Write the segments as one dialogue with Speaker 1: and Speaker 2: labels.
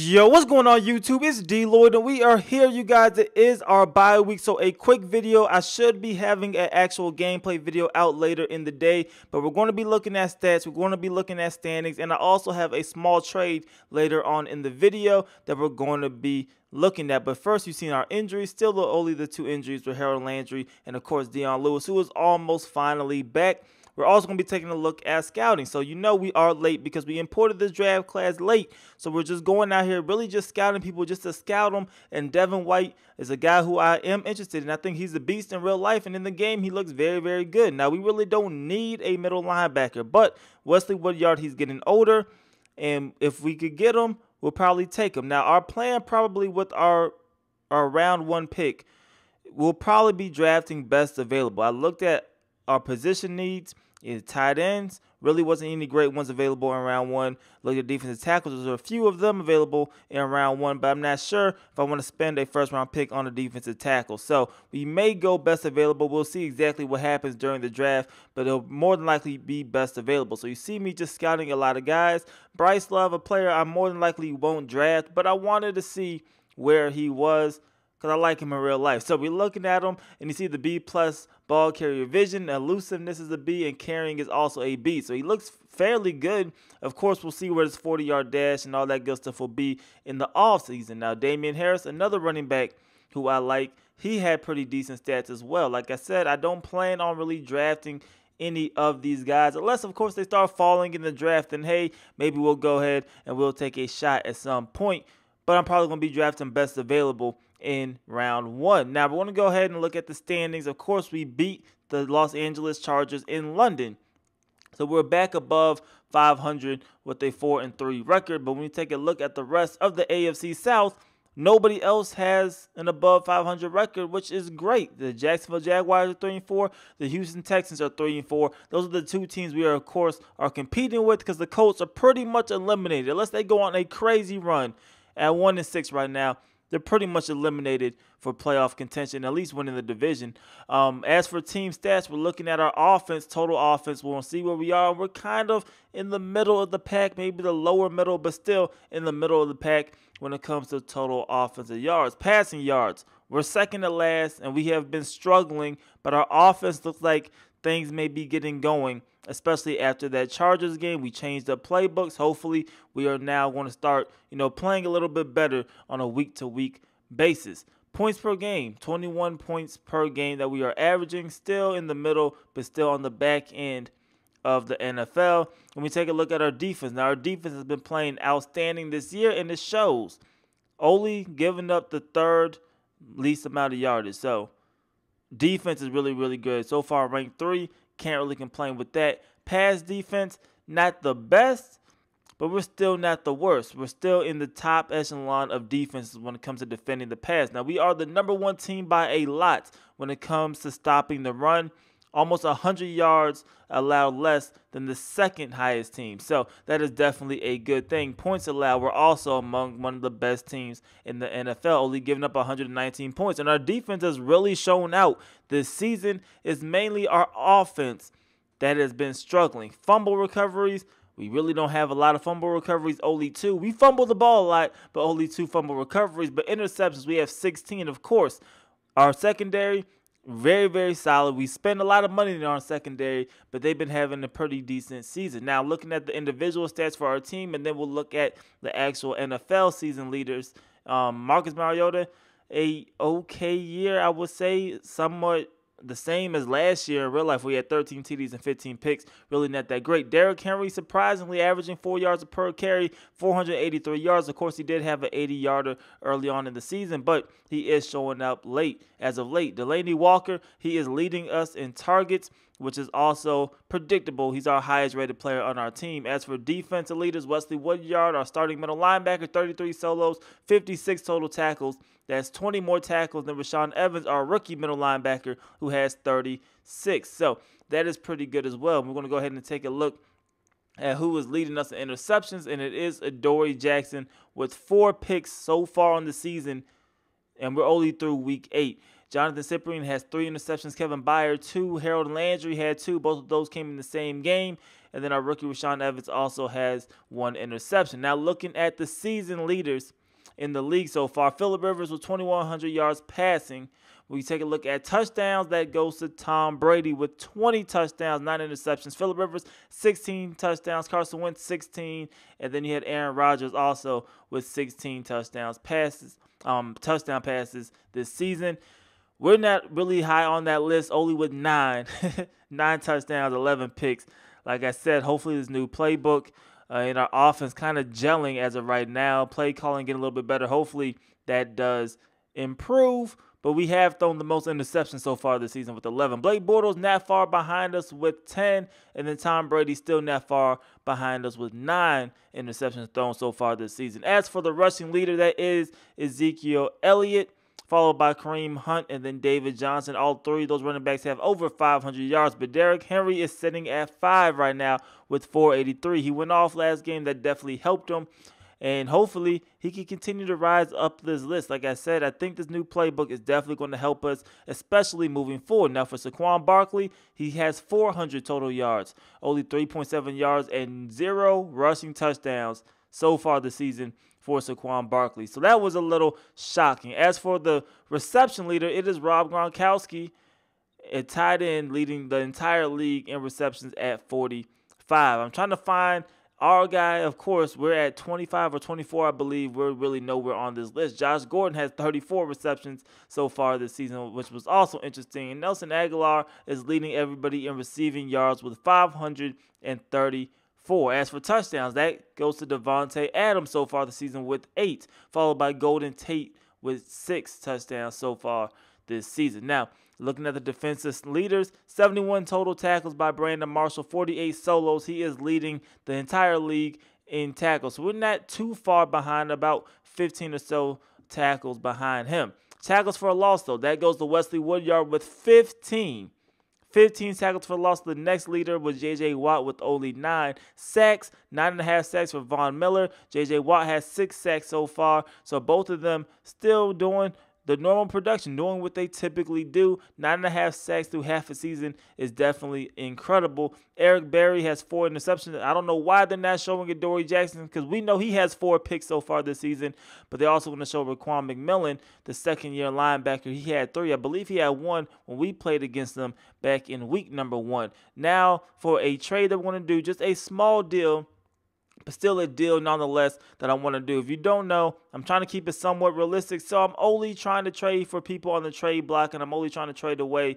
Speaker 1: Yo, what's going on YouTube? It's DLloyd and we are here, you guys. It is our bye week, so a quick video. I should be having an actual gameplay video out later in the day, but we're going to be looking at stats, we're going to be looking at standings, and I also have a small trade later on in the video that we're going to be looking at. But first, you've seen our injuries. Still only the two injuries with Landry and of course Dion Lewis, who is almost finally back. We're also going to be taking a look at scouting. So you know we are late because we imported this draft class late. So we're just going out here really just scouting people just to scout them. And Devin White is a guy who I am interested in. I think he's a beast in real life. And in the game, he looks very, very good. Now, we really don't need a middle linebacker. But Wesley Woodyard, he's getting older. And if we could get him, we'll probably take him. Now, our plan probably with our round one pick, we'll probably be drafting best available. I looked at our position needs. Tight ends, really wasn't any great ones available in round one. Look at defensive tackles, there's a few of them available in round one, but I'm not sure if I want to spend a first round pick on a defensive tackle. So we may go best available. We'll see exactly what happens during the draft, but it'll more than likely be best available. So you see me just scouting a lot of guys. Bryce Love, a player I more than likely won't draft, but I wanted to see where he was, because I like him in real life. So we're looking at him, and you see the B+ ball carrier vision. Elusiveness is a B, and carrying is also a B. So he looks fairly good. Of course, we'll see where this 40-yard dash and all that good stuff will be in the offseason. Now, Damien Harris, another running back who I like, he had pretty decent stats as well. Like I said, I don't plan on really drafting any of these guys, unless, of course, they start falling in the draft. And, hey, maybe we'll go ahead and we'll take a shot at some point. But I'm probably going to be drafting best available in round one. Now, we want to go ahead and look at the standings. Of course, we beat the Los Angeles Chargers in London. So we're back above 500 with a 4-3 record. But when you take a look at the rest of the AFC South, nobody else has an above 500 record, which is great. The Jacksonville Jaguars are 3-4. The Houston Texans are 3-4. Those are the two teams we are, of course, competing with, because the Colts are pretty much eliminated. Unless they go on a crazy run at 1-6 right now, they're pretty much eliminated for playoff contention, at least winning the division. As for team stats, we're looking at our offense, total offense. We'll see where we are. We're kind of in the middle of the pack, maybe the lower middle, but still in the middle of the pack when it comes to total offensive yards. Passing yards, we're second to last, and we have been struggling, but our offense looks like things may be getting going, especially after that Chargers game. We changed up playbooks. Hopefully, we are now going to start, playing a little bit better on a week-to-week basis. Points per game, 21 points per game that we are averaging. Still in the middle, but still on the back end of the NFL. When we take a look at our defense, now our defense has been playing outstanding this year, and it shows. Only giving up the third least amount of yardage. So defense is really, really good. So far, ranked 3. Can't really complain with that. Pass defense, not the best, but we're still not the worst. We're still in the top echelon of defenses when it comes to defending the pass. Now, we are the #1 team by a lot when it comes to stopping the run. Almost 100 yards allowed less than the second highest team. So that is definitely a good thing. Points allowed, we're also among one of the best teams in the NFL, only giving up 119 points. And our defense has really shown out this season. It's mainly our offense that has been struggling. Fumble recoveries, we really don't have a lot of fumble recoveries, only 2. We fumble the ball a lot, but only 2 fumble recoveries. But interceptions, we have 16, of course. Our secondary, very, very solid. We spend a lot of money on our secondary, but they've been having a pretty decent season. Now, looking at the individual stats for our team, and then we'll look at the actual NFL season leaders. Marcus Mariota, a okay year, I would say, somewhat the same as last year in real life. We had 13 TDs and 15 picks. Really not that great. Derrick Henry, surprisingly, averaging 4 yards per carry, 483 yards. Of course, he did have an 80-yarder early on in the season, but he is showing up late as of late. Delanie Walker, he is leading us in targets, which is also predictable. He's our highest-rated player on our team. As for defensive leaders, Wesley Woodyard, our starting middle linebacker, 33 solos, 56 total tackles. That's 20 more tackles than Rashaan Evans, our rookie middle linebacker, who has 36. So that is pretty good as well. We're going to go ahead and take a look at who is leading us in interceptions, and it is Adoree Jackson with 4 picks so far on the season, and we're only through week 8. Jonathan Cyprien has 3 interceptions. Kevin Byard, 2. Harold Landry had 2. Both of those came in the same game. And then our rookie Rashaan Evans also has 1 interception. Now looking at the season leaders, in the league so far. Phillip Rivers with 2,100 yards passing. We take a look at touchdowns. That goes to Tom Brady with 20 touchdowns, 9 interceptions. Phillip Rivers, 16 touchdowns. Carson Wentz, 16. And then you had Aaron Rodgers also with 16 touchdown passes this season. We're not really high on that list, only with 9. 9 touchdowns, 11 picks. Like I said, hopefully this new playbook in our offense kind of gelling as of right now. Play calling getting a little bit better. Hopefully that does improve. But we have thrown the most interceptions so far this season with 11. Blake Bortles not far behind us with 10. And then Tom Brady still not far behind us with 9 interceptions thrown so far this season. As for the rushing leader, that is Ezekiel Elliott, followed by Kareem Hunt and then David Johnson. All 3 of those running backs have over 500 yards. But Derrick Henry is sitting at 5 right now with 483. He went off last game. That definitely helped him. And hopefully he can continue to rise up this list. Like I said, I think this new playbook is definitely going to help us, especially moving forward. Now for Saquon Barkley, he has 400 total yards, only 3.7 yards and 0 rushing touchdowns so far this season for Saquon Barkley. So that was a little shocking. As for the reception leader, it is Rob Gronkowski, a tight end leading the entire league in receptions at 45. I'm trying to find our guy. Of course, we're at 25 or 24, I believe. We're really nowhere on this list. Josh Gordon has 34 receptions so far this season, which was also interesting. And Nelson Aguilar is leading everybody in receiving yards with 534. As for touchdowns, that goes to Devontae Adams so far this season with 8, followed by Golden Tate with 6 touchdowns so far this season. Now, looking at the defensive leaders, 71 total tackles by Brandon Marshall, 48 solos. He is leading the entire league in tackles. So we're not too far behind, about 15 or so tackles behind him. Tackles for a loss, though, that goes to Wesley Woodyard with 15. 15 tackles for loss. The next leader was J.J. Watt with only 9 sacks, 9.5 sacks for Von Miller. J.J. Watt has 6 sacks so far, so both of them still doing the normal production, doing what they typically do. 9.5 sacks through half a season is definitely incredible. Eric Berry has 4 interceptions. I don't know why they're not showing Adoree Jackson, because we know he has 4 picks so far this season, but they're also going to show Raquan McMillan, the second-year linebacker. He had 3. I believe he had 1 when we played against them back in week number 1. Now, for a trade that we're going to do, just a small deal, but still a deal nonetheless that I want to do. If you don't know, I'm trying to keep it somewhat realistic, so I'm only trying to trade for people on the trade block, and I'm only trying to trade away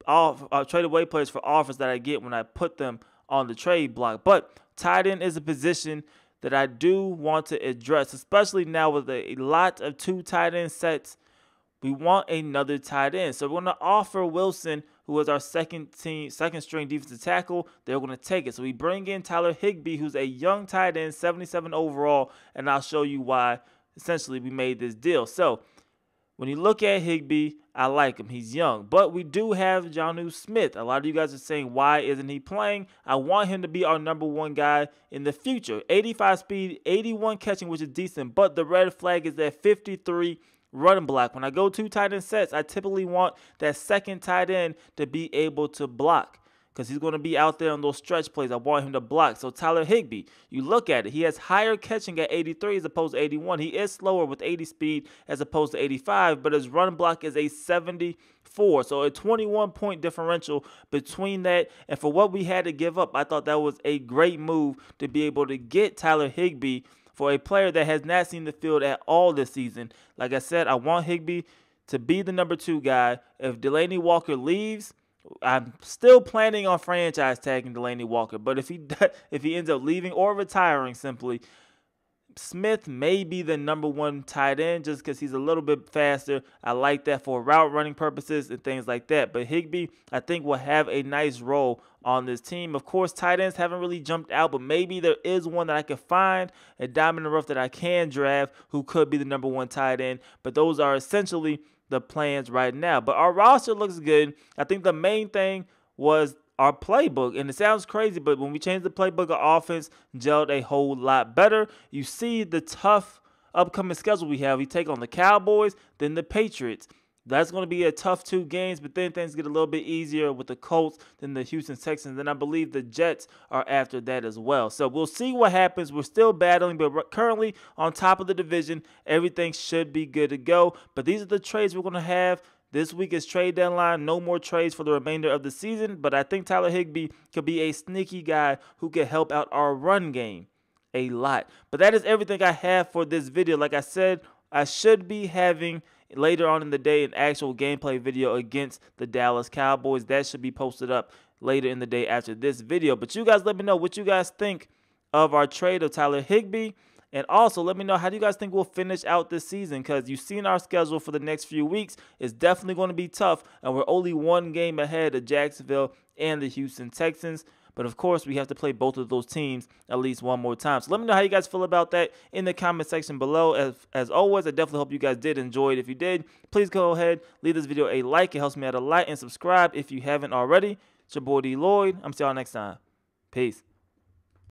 Speaker 1: players for offers that I get when I put them on the trade block. But tight end is a position that I do want to address, especially now with a lot of 2 tight end sets. We want another tight end. So we're going to offer Wilson, who is our second string defensive tackle. They're going to take it. So we bring in Tyler Higbee, who's a young tight end, 77 overall, and I'll show you why essentially we made this deal. So when you look at Higbee, I like him. He's young. But we do have Jonnu Smith. A lot of you guys are saying, why isn't he playing? I want him to be our number 1 guy in the future. 85 speed, 81 catching, which is decent. But the red flag is at 53 running block. When I go 2 tight end sets, I typically want that second tight end to be able to block, because he's going to be out there on those stretch plays. I want him to block. So Tyler Higbee, you look at it, he has higher catching at 83 as opposed to 81. He is slower with 80 speed as opposed to 85, but his run block is a 74. So a 21-point differential between that. And for what we had to give up, I thought that was a great move to be able to get Tyler Higbee for a player that has not seen the field at all this season. Like I said, I want Higbee to be the number 2 guy. If Delanie Walker leaves, I'm still planning on franchise tagging Delanie Walker. But if he ends up leaving or retiring simply, Smith may be the number 1 tight end just because he's a little bit faster. I like that for route running purposes and things like that. But Higbee, I think, will have a nice role on this team. Of course, tight ends haven't really jumped out, but maybe there is one that I could find, a diamond in the rough that I can draft, who could be the number 1 tight end. But those are essentially the plans right now. But our roster looks good. I think the main thing was our playbook, and it sounds crazy, but when we changed the playbook, our offense gelled a whole lot better. You see the tough upcoming schedule we have. We take on the Cowboys, then the Patriots, That's going to be a tough 2 games, but then things get a little bit easier with the Colts than the Houston Texans. And I believe the Jets are after that as well. So we'll see what happens. We're still battling, but we're currently on top of the division. Everything should be good to go. But these are the trades we're going to have. This week is trade deadline. No more trades for the remainder of the season. But I think Tyler Higbee could be a sneaky guy who could help out our run game a lot. But that is everything I have for this video. Like I said, I should be having later on in the day an actual gameplay video against the Dallas Cowboys. That should be posted up later in the day after this video. But you guys let me know what you guys think of our trade of Tyler Higbee. And also let me know, how do you guys think we'll finish out this season? Because you've seen our schedule for the next few weeks. It's definitely going to be tough. And we're only 1 game ahead of Jacksonville and the Houston Texans. But, of course, we have to play both of those teams at least one more time. So let me know how you guys feel about that in the comment section below. As always, I definitely hope you guys did enjoy it. If you did, please go ahead, leave this video a like. It helps me out a lot. And subscribe if you haven't already. It's your boy D Lloyd. I'm see y'all next time. Peace.